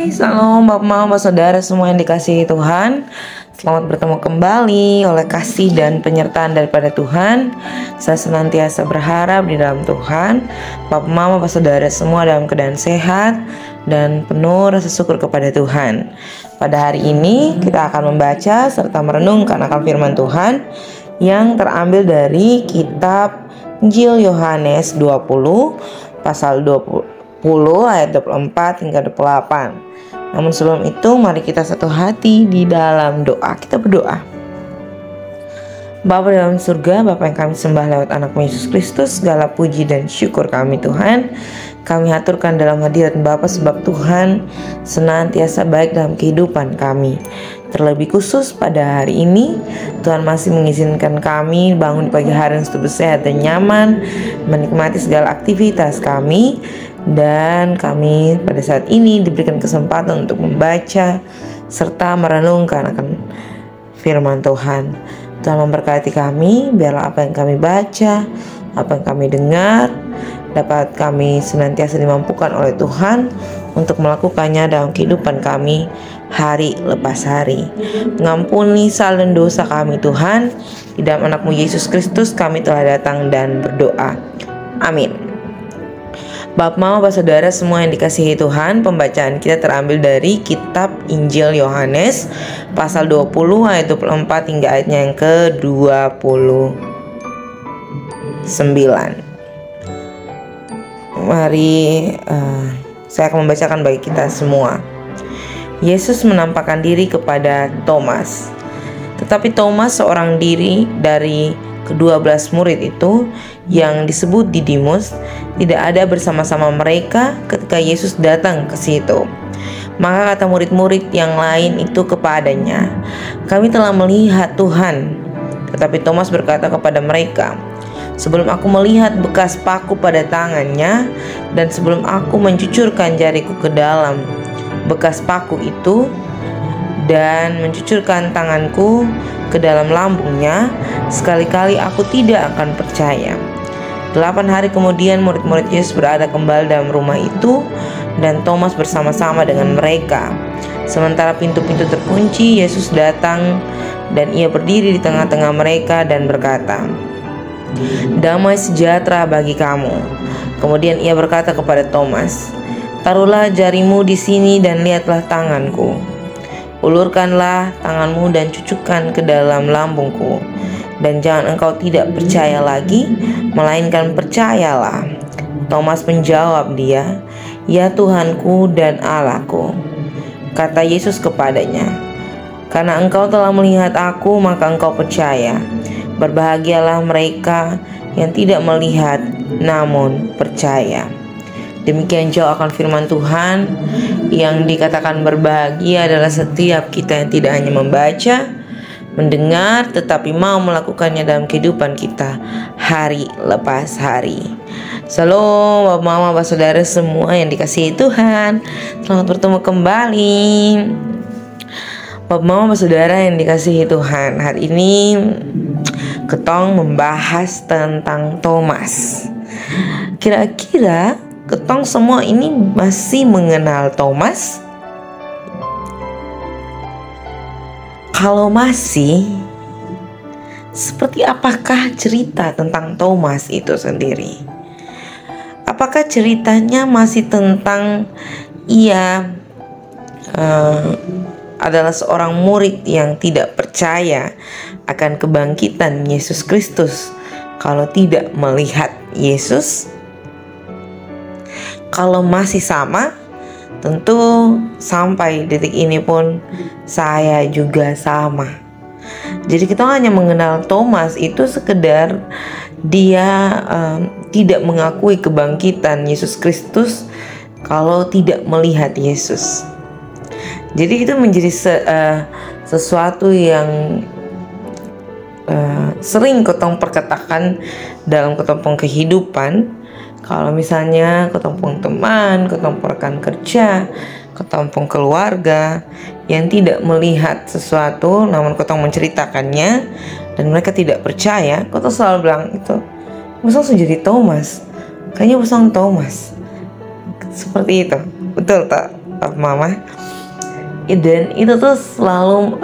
Shalom Bapak Mama Saudara semua yang dikasihi Tuhan. Selamat bertemu kembali oleh kasih dan penyertaan daripada Tuhan. Saya senantiasa berharap di dalam Tuhan Bapak Mama Saudara semua dalam keadaan sehat dan penuh rasa syukur kepada Tuhan. Pada hari ini kita akan membaca serta merenungkan akan firman Tuhan yang terambil dari kitab Injil Yohanes 20 pasal 20 ayat 24 hingga 28. Namun sebelum itu mari kita satu hati di dalam doa. Kita berdoa. Bapa dalam surga, Bapa yang kami sembah lewat anak-Mu Yesus Kristus, segala puji dan syukur kami Tuhan kami haturkan dalam hadirat Bapa, sebab Tuhan senantiasa baik dalam kehidupan kami. Terlebih khusus pada hari ini Tuhan masih mengizinkan kami bangun di pagi hari yang cukup sehat dan nyaman, menikmati segala aktivitas kami. Dan kami pada saat ini diberikan kesempatan untuk membaca serta merenungkan akan firman Tuhan. Tuhan memberkati kami, biarlah apa yang kami baca, apa yang kami dengar, dapat kami senantiasa dimampukan oleh Tuhan untuk melakukannya dalam kehidupan kami hari lepas hari. Mengampuni salah dan dosa kami Tuhan. Di dalam anak-Mu Yesus Kristus kami telah datang dan berdoa. Amin. Bapak, Mama, Bapak, Saudara semua yang dikasihi Tuhan, pembacaan kita terambil dari kitab Injil Yohanes pasal 20 ayat 24 hingga ayatnya yang ke-29. Mari saya akan membacakan bagi kita semua. Yesus menampakkan diri kepada Thomas. Tetapi Thomas, seorang diri dari ke-12 murid itu yang disebut Didimus, tidak ada bersama-sama mereka ketika Yesus datang ke situ. Maka kata murid-murid yang lain itu kepadanya, "Kami telah melihat Tuhan." Tetapi Thomas berkata kepada mereka, "Sebelum aku melihat bekas paku pada tangannya, dan sebelum aku mencucurkan jariku ke dalam bekas paku itu, dan mencucurkan tanganku ke dalam lambungnya, sekali-kali aku tidak akan percaya." 8 hari kemudian murid-murid Yesus berada kembali dalam rumah itu, dan Thomas bersama-sama dengan mereka. Sementara pintu-pintu terkunci, Yesus datang dan ia berdiri di tengah-tengah mereka dan berkata, "Damai sejahtera bagi kamu." Kemudian ia berkata kepada Thomas, "Taruhlah jarimu di sini dan lihatlah tanganku. Ulurkanlah tanganmu dan cucukkan ke dalam lambungku. Dan jangan engkau tidak percaya lagi, melainkan percayalah." Thomas menjawab dia, "Ya Tuhanku dan Allahku." Kata Yesus kepadanya, "Karena engkau telah melihat aku, maka engkau percaya. Berbahagialah mereka yang tidak melihat namun percaya." Demikian jauh akan firman Tuhan. Yang dikatakan berbahagia adalah setiap kita yang tidak hanya membaca, mendengar, tetapi mau melakukannya dalam kehidupan kita hari lepas hari. Shalom Bapak, Mama, Bapak, Saudara semua yang dikasihi Tuhan. Selamat bertemu kembali Bapak, Mama, Bapak, Saudara yang dikasihi Tuhan. Hari ini ketong membahas tentang Thomas. Kira-kira ketong semua ini masih mengenal Thomas? Kalau masih, seperti apakah cerita tentang Thomas itu sendiri? Apakah ceritanya masih tentang ia adalah seorang murid yang tidak percaya akan kebangkitan Yesus Kristus kalau tidak melihat Yesus? Kalau masih sama, tentu sampai detik ini pun saya juga sama. Jadi kita hanya mengenal Thomas itu sekedar dia tidak mengakui kebangkitan Yesus Kristus kalau tidak melihat Yesus. Jadi itu menjadi sesuatu yang sering ketong perkatakan dalam ketong kehidupan. Kalau misalnya ketemu teman, ketemu rekan kerja, ketemu keluarga yang tidak melihat sesuatu namun ketemu menceritakannya dan mereka tidak percaya, ketemu selalu bilang itu langsung jadi Thomas. Kayaknya Thomas. Seperti itu. Betul tak? Mama. Dan itu tuh selalu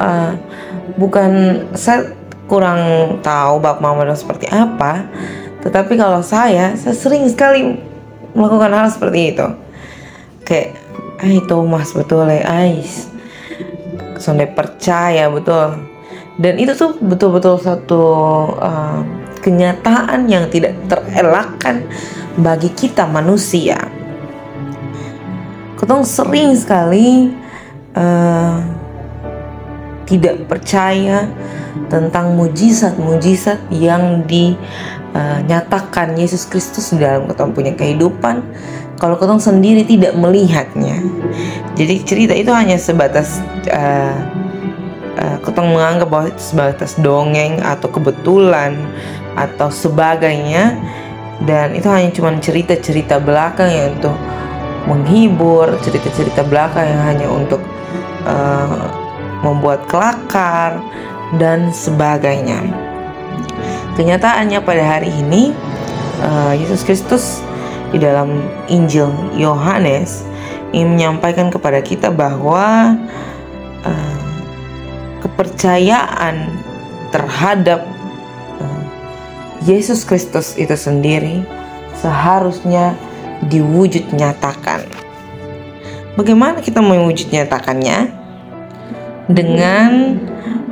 bukan, saya kurang tahu Bapak Mama itu seperti apa, tetapi kalau saya sering sekali melakukan hal seperti itu. Kayak, Thomas betul ya, sonde percaya betul. Dan itu tuh betul-betul satu kenyataan yang tidak terelakkan bagi kita manusia. Ketong sering sekali tidak percaya tentang mujizat-mujizat yang dinyatakan Yesus Kristus di dalam ketong punya kehidupan, kalau ketong sendiri tidak melihatnya. Jadi cerita itu hanya sebatas ketong menganggap bahwa itu sebatas dongeng atau kebetulan atau sebagainya, dan itu hanya cuma cerita-cerita belakang yang untuk menghibur, cerita-cerita belakang yang hanya untuk membuat kelakar dan sebagainya. Kenyataannya pada hari ini Yesus Kristus di dalam Injil Yohanes ingin menyampaikan kepada kita bahwa kepercayaan terhadap Yesus Kristus itu sendiri seharusnya diwujud nyatakan. Bagaimana kita mewujud nyatakannya? Dengan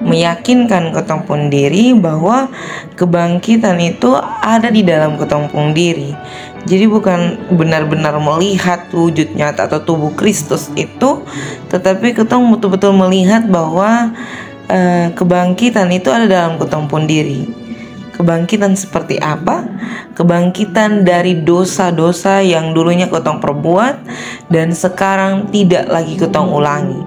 meyakinkan ketong pun diri bahwa kebangkitan itu ada di dalam ketong pun diri. Jadi bukan benar-benar melihat wujud nyata atau tubuh Kristus itu, tetapi ketong betul-betul melihat bahwa kebangkitan itu ada dalam ketong pun diri. Kebangkitan seperti apa? Kebangkitan dari dosa-dosa yang dulunya ketong perbuat dan sekarang tidak lagi ketong ulangi.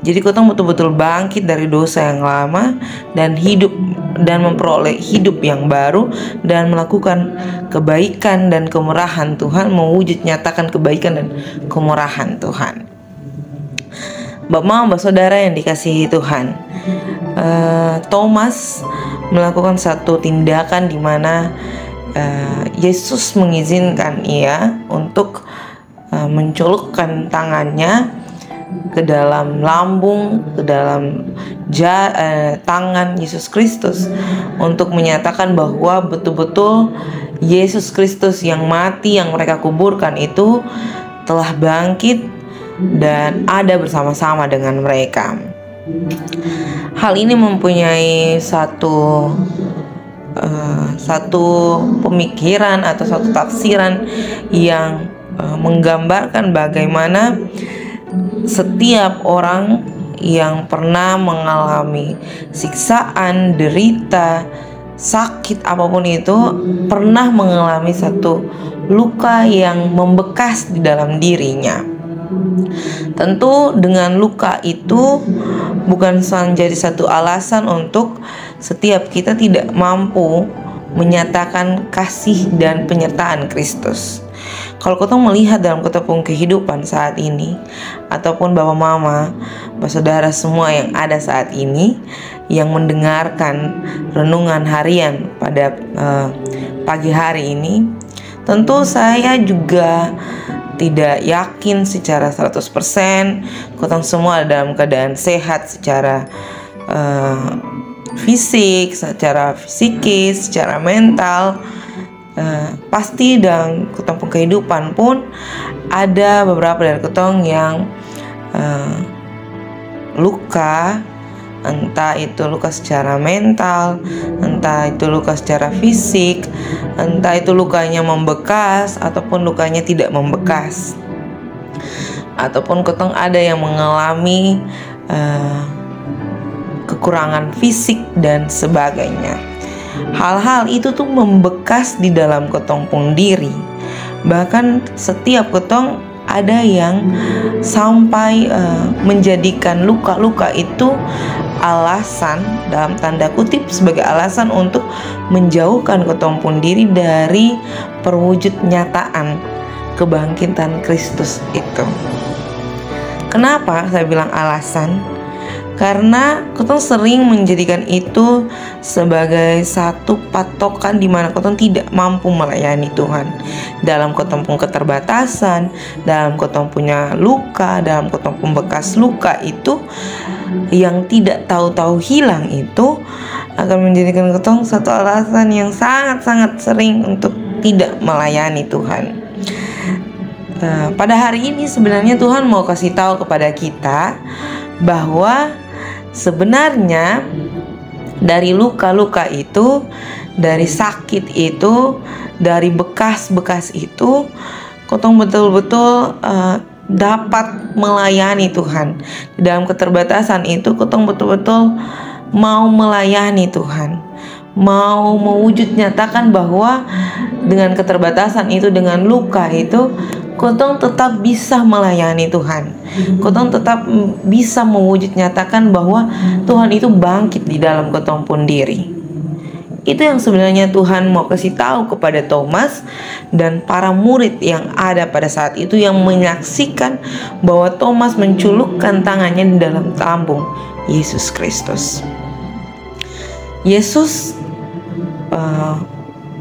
Jadi ketong betul-betul bangkit dari dosa yang lama dan hidup dan memperoleh hidup yang baru dan melakukan kebaikan dan kemurahan Tuhan, mewujud nyatakan kebaikan dan kemurahan Tuhan. Bapak Mama, saudara yang dikasihi Tuhan, Thomas melakukan satu tindakan di mana Yesus mengizinkan ia untuk mencelupkan tangannya ke dalam lambung, ke dalam tangan Yesus Kristus untuk menyatakan bahwa betul-betul Yesus Kristus yang mati, yang mereka kuburkan itu telah bangkit dan ada bersama-sama dengan mereka. Hal ini mempunyai satu pemikiran atau satu tafsiran yang menggambarkan bagaimana setiap orang yang pernah mengalami siksaan, derita, sakit apapun itu, pernah mengalami satu luka yang membekas di dalam dirinya. Tentu dengan luka itu bukan menjadi satu alasan untuk setiap kita tidak mampu menyatakan kasih dan penyertaan Kristus. Kalau kita melihat dalam ketepung kehidupan saat ini, ataupun Bapak Mama, Bapak Saudara semua yang ada saat ini, yang mendengarkan renungan harian pada pagi hari ini, tentu saya juga tidak yakin secara 100% kita semua dalam keadaan sehat secara fisik, secara psikis, secara mental. Pasti dalam ketemu kehidupan pun ada beberapa dari ketong yang luka, entah itu luka secara mental, entah itu luka secara fisik, entah itu lukanya membekas ataupun lukanya tidak membekas, ataupun ketong ada yang mengalami kekurangan fisik dan sebagainya. Hal-hal itu tuh membekas di dalam ketong pun diri. Bahkan setiap ketong ada yang sampai menjadikan luka-luka itu alasan, dalam tanda kutip, sebagai alasan untuk menjauhkan ketong pun diri dari perwujud nyataan kebangkitan Kristus itu. Kenapa saya bilang alasan? Karena kotong sering menjadikan itu sebagai satu patokan di mana kotong tidak mampu melayani Tuhan. Dalam kotong punya keterbatasan, dalam kotong punya luka, dalam kotong punya bekas luka itu yang tidak tahu-tahu hilang itu akan menjadikan kotong satu alasan yang sangat-sangat sering untuk tidak melayani Tuhan. Pada hari ini sebenarnya Tuhan mau kasih tahu kepada kita bahwa sebenarnya dari luka-luka itu, dari sakit itu, dari bekas-bekas itu, kotong betul-betul dapat melayani Tuhan. Di dalam keterbatasan itu, kotong betul-betul mau melayani Tuhan, mau mewujud nyatakan bahwa dengan keterbatasan itu, dengan luka itu, kotong tetap bisa melayani Tuhan. Kotong tetap bisa mewujud nyatakan bahwa Tuhan itu bangkit di dalam kotong pun diri. Itu yang sebenarnya Tuhan mau kasih tahu kepada Thomas dan para murid yang ada pada saat itu, yang menyaksikan bahwa Thomas menculupkan tangannya di dalam lambung Yesus Kristus. Yesus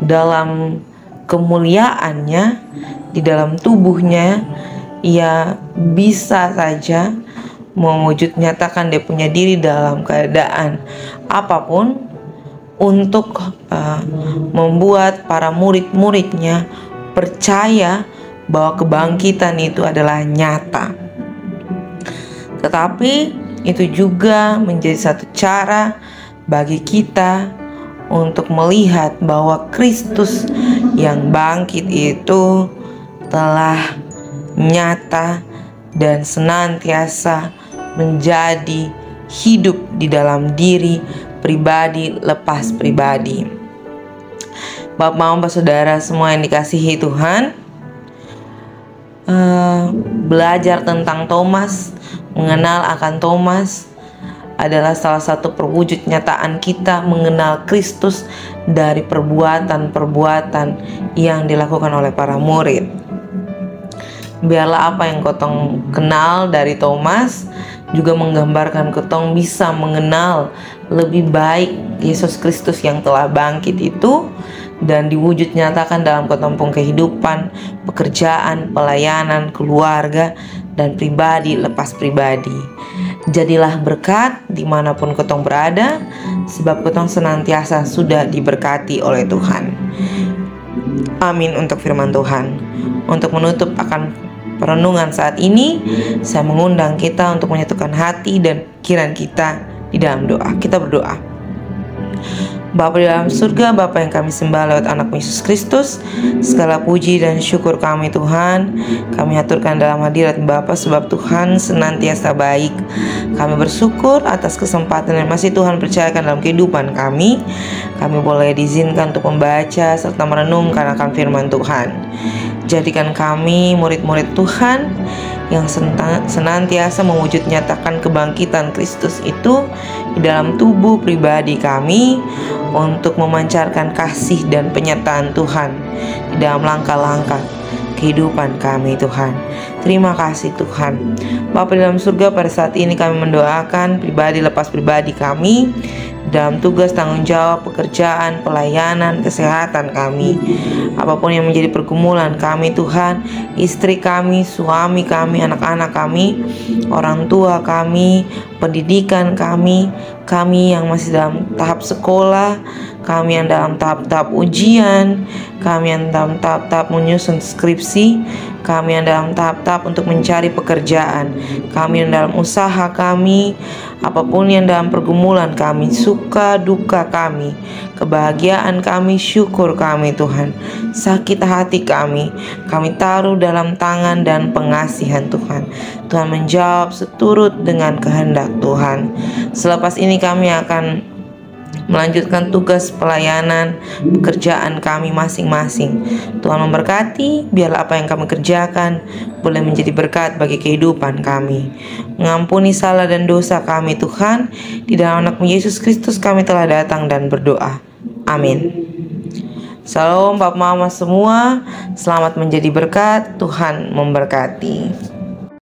dalam kemuliaannya, di dalam tubuhnya, ia bisa saja mewujud nyatakan dia punya diri dalam keadaan apapun untuk membuat para murid-muridnya percaya bahwa kebangkitan itu adalah nyata. Tetapi itu juga menjadi satu cara bagi kita untuk melihat bahwa Kristus yang bangkit itu telah nyata dan senantiasa menjadi hidup di dalam diri pribadi lepas pribadi. Bapak, Mama, Saudara semua yang dikasihi Tuhan, belajar tentang Thomas, mengenal akan Thomas adalah salah satu perwujud nyataan kita mengenal Kristus dari perbuatan-perbuatan yang dilakukan oleh para murid. Biarlah apa yang kotong kenal dari Thomas juga menggambarkan kotong bisa mengenal lebih baik Yesus Kristus yang telah bangkit itu dan diwujud nyatakan dalam kotong pun kehidupan, pekerjaan, pelayanan, keluarga, dan pribadi lepas pribadi. Jadilah berkat dimanapun kotong berada, sebab kotong senantiasa sudah diberkati oleh Tuhan. Amin untuk firman Tuhan. Untuk menutup akan perenungan saat ini, saya mengundang kita untuk menyatukan hati dan pikiran kita di dalam doa. Kita berdoa. Bapa di dalam surga, Bapa yang kami sembah lewat anak Yesus Kristus, segala puji dan syukur kami Tuhan kami aturkan dalam hadirat Bapa, sebab Tuhan senantiasa baik. Kami bersyukur atas kesempatan yang masih Tuhan percayakan dalam kehidupan kami. Kami boleh diizinkan untuk membaca serta merenungkan akan firman Tuhan. Jadikan kami murid-murid Tuhan yang senantiasa mewujud nyatakan kebangkitan Kristus itu di dalam tubuh pribadi kami, untuk memancarkan kasih dan penyertaan Tuhan di dalam langkah-langkah kehidupan kami Tuhan. Terima kasih Tuhan. Bapa di dalam surga, pada saat ini kami mendoakan pribadi lepas pribadi kami dalam tugas, tanggung jawab, pekerjaan, pelayanan, kesehatan kami, apapun yang menjadi pergumulan kami Tuhan, istri kami, suami kami, anak-anak kami, orang tua kami, pendidikan kami, kami yang masih dalam tahap sekolah, kami yang dalam tahap-tahap ujian, kami yang dalam tahap-tahap menyusun skripsi, kami yang dalam tahap-tahap untuk mencari pekerjaan, kami yang dalam usaha kami, apapun yang dalam pergumulan kami, suka duka kami, kebahagiaan kami, syukur kami Tuhan, sakit hati kami taruh dalam tangan dan pengasihan Tuhan. Tuhan menjawab seturut dengan kehendak Tuhan. Selepas ini kami akan melanjutkan tugas pelayanan, pekerjaan kami masing-masing. Tuhan memberkati, biarlah apa yang kami kerjakan boleh menjadi berkat bagi kehidupan kami. Mengampuni salah dan dosa kami Tuhan. Di dalam anak-Mu Yesus Kristus kami telah datang dan berdoa. Amin. Salam Bapak Mama semua, selamat menjadi berkat, Tuhan memberkati.